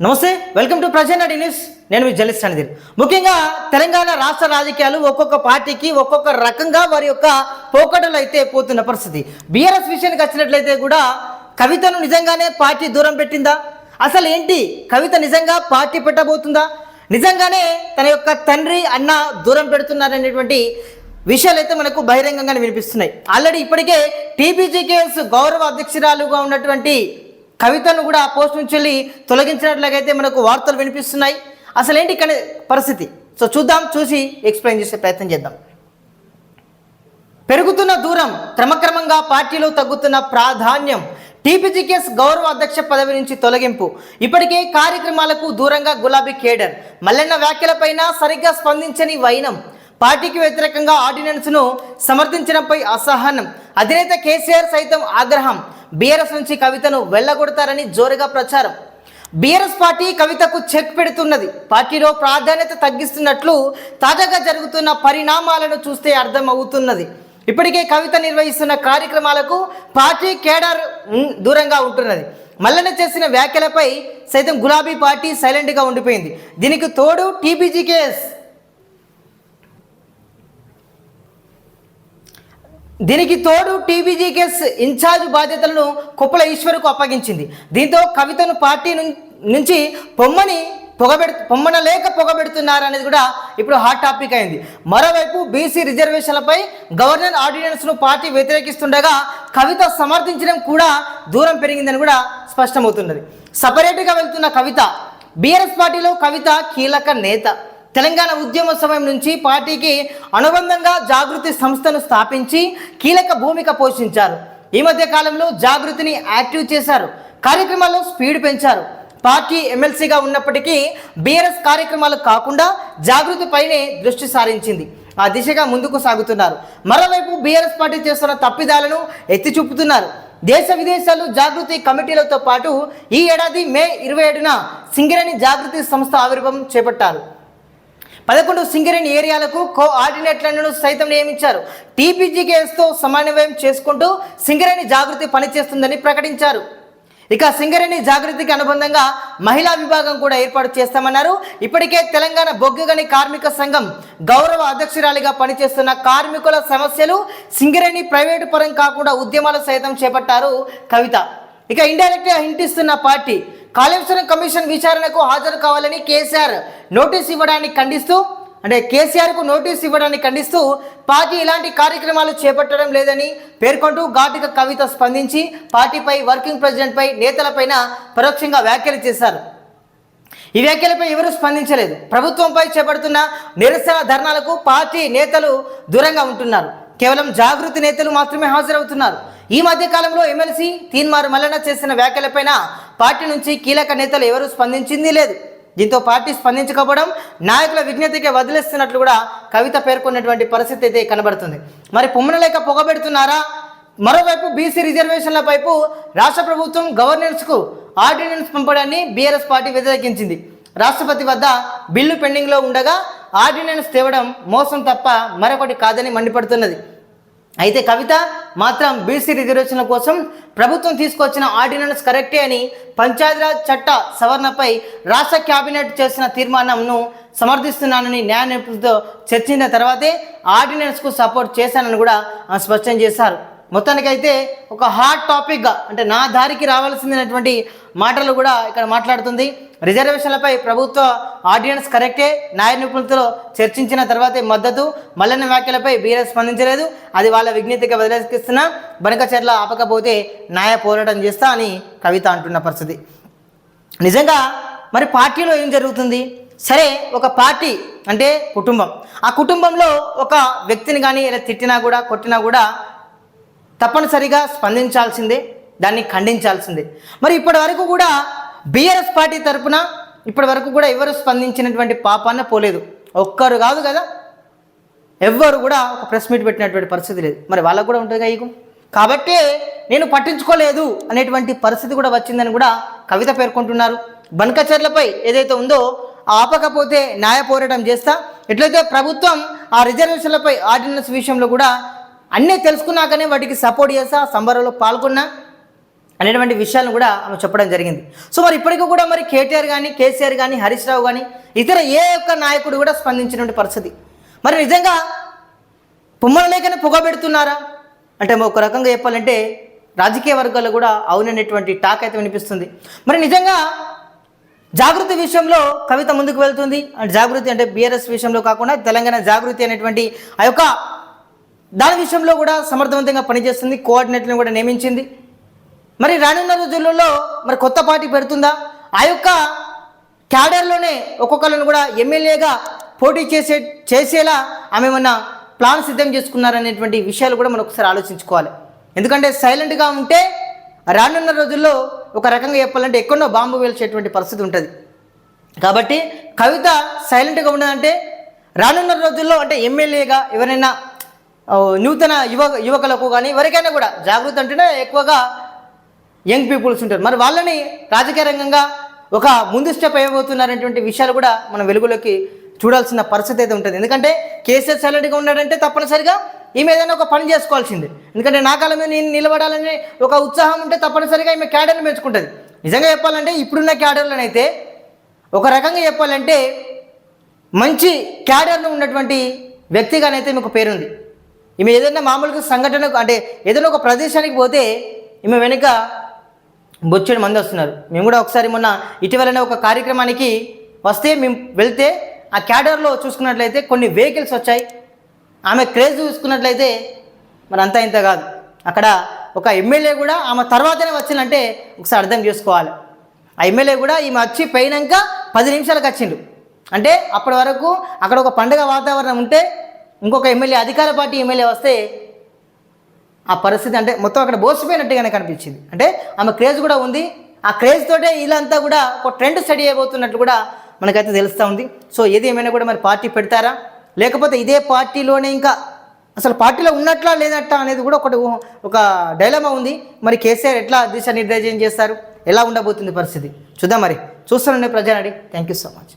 నమస్తే, welcome to present news. నేను మీ journalist Anil. ముఖ్యంగా తెలంగాణ రాష్ట్ర రాజకీయాలు ఒక్కొక్క పార్టీకి ఒక్కొక్క రకంగా వారి యొక్క పోకడలు అయితే పోతున్న పరిస్థితి. బీఆర్ఎస్ విషయానికి వచ్చినట్లయితే కూడా కవితను నిజంగానే పార్టీ దూరం పెట్టిందా? అసలు ఏంటి, కవిత నిజంగా పార్టీ పెట్టబోతుందా? నిజంగానే తన యొక్క తండ్రి అన్న దూరం పెడుతున్నారనేటువంటి విషయాలు అయితే మనకు బహిరంగంగానే వినిపిస్తున్నాయి. ఆల్రెడీ ఇప్పటికే టీపీజీకేఎస్ గౌరవ అధ్యక్షురాలుగా ఉన్నటువంటి కవితను కూడా ఆ పోస్ట్ నుంచి వెళ్ళి తొలగించినట్లయితే మనకు వార్తలు వినిపిస్తున్నాయి. అసలు ఏంటి ఇక్కడ పరిస్థితి? సో చూద్దాం, చూసి ఎక్స్ప్లెయిన్ చేసే ప్రయత్నం చేద్దాం. పెరుగుతున్న దూరం, క్రమక్రమంగా పార్టీలో తగ్గుతున్న ప్రాధాన్యం, టీపీజీకేఎస్ గౌరవ అధ్యక్ష పదవి నుంచి తొలగింపు, ఇప్పటికే కార్యక్రమాలకు దూరంగా గులాబీ కేడర్, మల్లెన్న వ్యాఖ్యలపైన సరిగ్గా స్పందించని వైనం, పార్టీకి వ్యతిరేకంగా ఆర్డినెన్స్ను సమర్థించడంపై అసహనం, అధినేత కేసీఆర్ సైతం ఆగ్రహం, బీఆర్ఎస్ నుంచి కవితను వెళ్ళగొడతారని జోరుగా ప్రచారం. బీఆర్ఎస్ పార్టీ కవితకు చెక్ పెడుతున్నది. పార్టీలో ప్రాధాన్యత తగ్గిస్తున్నట్లు తాజాగా జరుగుతున్న పరిణామాలను చూస్తే అర్థం అవుతున్నది. ఇప్పటికే కవిత నిర్వహిస్తున్న కార్యక్రమాలకు పార్టీ కేడర్ దూరంగా ఉంటున్నది. మల్లన్న చేసిన వ్యాఖ్యలపై సైతం గులాబీ పార్టీ సైలెంట్గా ఉండిపోయింది. దీనికి తోడు టీబీజీకేఎస్ ఇన్ఛార్జ్ బాధ్యతలను కొప్పుల ఈశ్వర్కు అప్పగించింది. దీంతో కవితను పార్టీ నుంచి పొగబెడుతున్నారనేది కూడా ఇప్పుడు హాట్ టాపిక్ అయింది. మరోవైపు బీసీ రిజర్వేషన్లపై గవర్నర్ ఆర్డినెన్స్ను పార్టీ వ్యతిరేకిస్తుండగా కవిత సమర్థించడం కూడా దూరం పెరిగిందని కూడా స్పష్టమవుతున్నది. సపరేట్గా వెళ్తున్న కవిత, బీఆర్ఎస్ పార్టీలో కవిత కీలక నేత. తెలంగాణ ఉద్యమ సమయం నుంచి పార్టీకి అనుబంధంగా జాగృతి సంస్థను స్థాపించి కీలక భూమిక పోషించారు. ఈ మధ్య కాలంలో జాగృతిని యాక్టివ్ చేశారు, కార్యక్రమాల్లో స్పీడ్ పెంచారు. పార్టీ ఎమ్మెల్సీగా ఉన్నప్పటికీ బీఆర్ఎస్ కార్యక్రమాలు కాకుండా జాగృతి పైనే దృష్టి సారించింది. ఆ దిశగా ముందుకు సాగుతున్నారు. మరోవైపు బీఆర్ఎస్ పార్టీ చేస్తున్న తప్పిదాలను ఎత్తి చూపుతున్నారు. దేశ విదేశాలు జాగృతి కమిటీలతో పాటు ఈ ఏడాది మే 27న సింగరేణి జాగృతి సంస్థ ఆవిర్భావం చేపట్టారు. 11 సింగరేణి ఏరియాలకు కోఆర్డినేటర్లను సైతం నియమించారు. టీపీజీకేఎస్తో సమన్వయం చేసుకుంటూ సింగరేణి జాగృతి పనిచేస్తుందని ప్రకటించారు. ఇక సింగరేణి జాగృతికి అనుబంధంగా మహిళా విభాగం కూడా ఏర్పాటు చేస్తామన్నారు. ఇప్పటికే తెలంగాణ బొగ్గుగని కార్మిక సంఘం గౌరవ అధ్యక్షురాలిగా పనిచేస్తున్న కార్మికుల సమస్యలు, సింగరేణి ప్రైవేటు పరం కాకుండా ఉద్యమాలు సైతం చేపట్టారు కవిత. ఇక ఇండైరెక్ట్గా హింటిస్తున్న పార్టీ, కాళేశ్వరం కమిషన్ విచారణకు హాజరు కావాలని కేసీఆర్కు నోటీస్ ఇవ్వడాన్ని ఖండిస్తూ పార్టీ ఇలాంటి కార్యక్రమాలు చేపట్టడం లేదని పేర్కొంటూ ఘాటుగా కవిత స్పందించి పార్టీపై, వర్కింగ్ ప్రెసిడెంట్పై, నేతలపైన పరోక్షంగా వ్యాఖ్యలు చేశారు. ఈ వ్యాఖ్యలపై ఎవరూ స్పందించలేదు. ప్రభుత్వంపై చేపడుతున్న నిరసన ధర్నాలకు పార్టీ నేతలు దూరంగా ఉంటున్నారు. కేవలం జాగృతి నేతలు మాత్రమే హాజరవుతున్నారు. ఈ మధ్య కాలంలో ఎమ్మెల్సీ తీన్మార్ మల్లన్న చేసిన వ్యాఖ్యలపైన పార్టీ నుంచి కీలక నేతలు ఎవరూ స్పందించింది లేదు. దీంతో పార్టీ స్పందించకపోవడం నాయకుల విజ్ఞతకి వదిలేస్తున్నట్లు కూడా కవిత పేర్కొన్నటువంటి పరిస్థితి అయితే కనబడుతుంది. మరి పొమ్మనలేక పొగబెడుతున్నారా? మరోవైపు బీసీ రిజర్వేషన్ల వైపు రాష్ట్ర ప్రభుత్వం గవర్నెన్స్కు ఆర్డినెన్స్ పంపడాన్ని బీఆర్ఎస్ పార్టీ వ్యతిరేకించింది. రాష్ట్రపతి వద్ద బిల్లు పెండింగ్లో ఉండగా ఆర్డినెన్స్ తేవడం మోసం తప్ప మరొకటి కాదని మండిపడుతున్నది. అయితే కవిత మాత్రం బీసీ రిజర్వేషన్ల కోసం ప్రభుత్వం తీసుకొచ్చిన ఆర్డినెన్స్ కరెక్టే అని, పంచాయతీరాజ్ చట్ట సవరణపై రాష్ట్ర క్యాబినెట్ చేసిన తీర్మానంను సమర్థిస్తున్నానని న్యాయ నిపుణులతో చర్చించిన తర్వాతే ఆర్డినెన్స్కు సపోర్ట్ చేశానని కూడా స్పష్టం చేశారు. మొత్తానికైతే ఒక హాట్ టాపిక్గా, అంటే నా దారికి రావాల్సిందినటువంటి మాటలు కూడా ఇక్కడ మాట్లాడుతుంది. రిజర్వేషన్లపై ప్రభుత్వ ఆర్డినెన్స్ కరెక్టే, న్యాయ నిపుణులతో చర్చించిన తర్వాతే మద్దతు. మల్లన్న వ్యాఖ్యలపై బీఆర్ఎస్ స్పందించలేదు, అది వాళ్ళ విజ్ఞతగా వదిలేస్తున్నా, బనకచెర్ల ఆపకపోతే న్యాయ పోరాటం చేస్తా అని కవిత అంటున్న పరిస్థితి. నిజంగా మరి పార్టీలో ఏం జరుగుతుంది? సరే, ఒక పార్టీ అంటే కుటుంబం. ఆ కుటుంబంలో ఒక వ్యక్తిని కానీ ఇలా తిట్టినా కూడా, కొట్టినా కూడా తప్పనిసరిగా స్పందించాల్సిందే, దాన్ని ఖండించాల్సిందే. మరి ఇప్పటి వరకు కూడా బీఆర్ఎస్ పార్టీ తరఫున ఇప్పటి వరకు కూడా ఎవరు స్పందించినటువంటి పాపాన పోలేదు. ఒక్కరు కాదు కదా, ఎవ్వరు కూడా ఒక ప్రెస్ మీట్ పెట్టినటువంటి పరిస్థితి లేదు. మరి వాళ్ళకు కూడా ఉంటుంది కదా ఈగో. కాబట్టి నేను పట్టించుకోలేదు అనేటువంటి పరిస్థితి కూడా వచ్చిందని కూడా కవిత పేర్కొంటున్నారు. బనకచెర్లపై ఏదైతే ఉందో ఆపకపోతే న్యాయ పోరాటం చేస్తా, ఎట్లయితే ప్రభుత్వం ఆ రిజర్వేషన్లపై ఆర్డినెన్స్ విషయంలో కూడా అన్నీ తెలుసుకున్నాకనే వాటికి సపోర్ట్ చేస్తా, సంబరంలో పాల్గొన్నా, అనేటువంటి విషయాలను కూడా ఆమె చెప్పడం జరిగింది. సో మరి ఇప్పటికీ కూడా మరి కేటీఆర్ కానీ, కేసీఆర్ కానీ, హరీష్ రావు కానీ ఇతర ఏ ఒక్క నాయకుడు కూడా స్పందించినటువంటి పరిస్థితి. మరి నిజంగా పుమ్మల లేఖనే పొగబెడుతున్నారా అంటే ఒక రకంగా చెప్పాలంటే రాజకీయ వర్గాల్లో కూడా అవుననేటువంటి టాక్ అయితే వినిపిస్తుంది. మరి నిజంగా జాగృతి విషయంలో కవిత ముందుకు వెళ్తుంది. అంటే జాగృతి అంటే బీఆర్ఎస్ విషయంలో కాకుండా తెలంగాణ జాగృతి అనేటువంటి ఆ యొక్క దాని విషయంలో కూడా సమర్థవంతంగా పనిచేస్తుంది. కోఆర్డినేటర్ని కూడా నియమించింది. మరి రానున్న రోజులలో మరి కొత్త పార్టీ పెడుతుందా? ఆ యొక్క క్యాడర్లోనే ఒక్కొక్కరిని కూడా ఎమ్మెల్యేగా పోటీ చేసేలా ఆమె ఏమన్నా ప్లాన్ సిద్ధం చేసుకున్నారనేటువంటి విషయాలు కూడా మనం ఒకసారి ఆలోచించుకోవాలి. ఎందుకంటే సైలెంట్గా ఉంటే రానున్న రోజుల్లో ఒక రకంగా చెప్పాలంటే ఎక్కడో బాంబు వేల్చేటువంటి పరిస్థితి ఉంటుంది. కాబట్టి కవిత సైలెంట్గా ఉన్నదంటే రానున్న రోజుల్లో అంటే ఎమ్మెల్యేగా ఎవరైనా నూతన యువకులకు కానీ ఎవరికైనా కూడా జాగృతి అంటేనే ఎక్కువగా యంగ్ పీపుల్స్ ఉంటారు. మరి వాళ్ళని రాజకీయ రంగంగా ఒక ముందు స్టెప్ వేయబోతున్నారనేటువంటి విషయాలు కూడా మనం వెలుగులోకి చూడాల్సిన పరిస్థితి అయితే ఉంటుంది. ఎందుకంటే కేసీఆర్ సైలెంట్గా ఉన్నాడంటే తప్పనిసరిగా ఈమె ఏదైనా ఒక పని చేసుకోవాల్సిందే. ఎందుకంటే నా కాలం మీద నేను నిలబడాలని ఒక ఉత్సాహం ఉంటే తప్పనిసరిగా ఈమె క్యాడర్ని పెంచుకుంటుంది. నిజంగా చెప్పాలంటే ఇప్పుడున్న క్యాడర్లోనైతే ఒక రకంగా చెప్పాలంటే మంచి క్యాడర్లో ఉన్నటువంటి వ్యక్తిగానైతే ఈమెకు పేరుంది. ఈమె ఏదైనా మామూలుగా సంఘటనకు అంటే ఏదైనా ఒక ప్రదేశానికి పోతే ఈమె వెనుక బొచ్చెడు మంది వస్తున్నారు. మేము కూడా ఒకసారి మొన్న ఇటీవలనే ఒక కార్యక్రమానికి వస్తే మేము వెళ్తే ఆ క్యాడర్లో చూసుకున్నట్లయితే కొన్ని వెహికల్స్ వచ్చాయి. ఆమె క్రేజ్ చూసుకున్నట్లయితే మరి అంతా ఇంత కాదు. అక్కడ ఒక ఎమ్మెల్యే కూడా ఆమె తర్వాతనే వచ్చిందంటే ఒకసారి అర్థం చేసుకోవాలి. ఆ ఎమ్మెల్యే కూడా ఈమె వచ్చి పోయినాక 10 నిమిషాలకు వచ్చిండు. అంటే అప్పటి వరకు అక్కడ ఒక పండుగ వాతావరణం ఉంటే ఇంకొక ఎమ్మెల్యే అధికార పార్టీ ఎమ్మెల్యే వస్తే ఆ పరిస్థితి అంటే మొత్తం అక్కడ బోసిపోయినట్టుగానే కనిపించింది. అంటే ఆమె క్రేజ్ కూడా ఉంది. ఆ క్రేజ్ తోటే వీళ్ళంతా కూడా ఒక ట్రెండ్ స్టడీ అయిపోతున్నట్లు కూడా మనకైతే తెలుస్తూ ఉంది. సో ఏది ఏమైనా కూడా మరి పార్టీ పెడతారా లేకపోతే ఇదే పార్టీలోనే ఇంకా అసలు పార్టీలో ఉన్నట్లా లేనట్లా అనేది కూడా ఒక డైలమా ఉంది. మరి కేసీఆర్ ఎట్లా దిశానిర్దేశం చేస్తారు, ఎలా ఉండబోతుంది పరిస్థితి చూద్దాం. మరి చూస్తానండి ప్రజానడి. Thank you so much.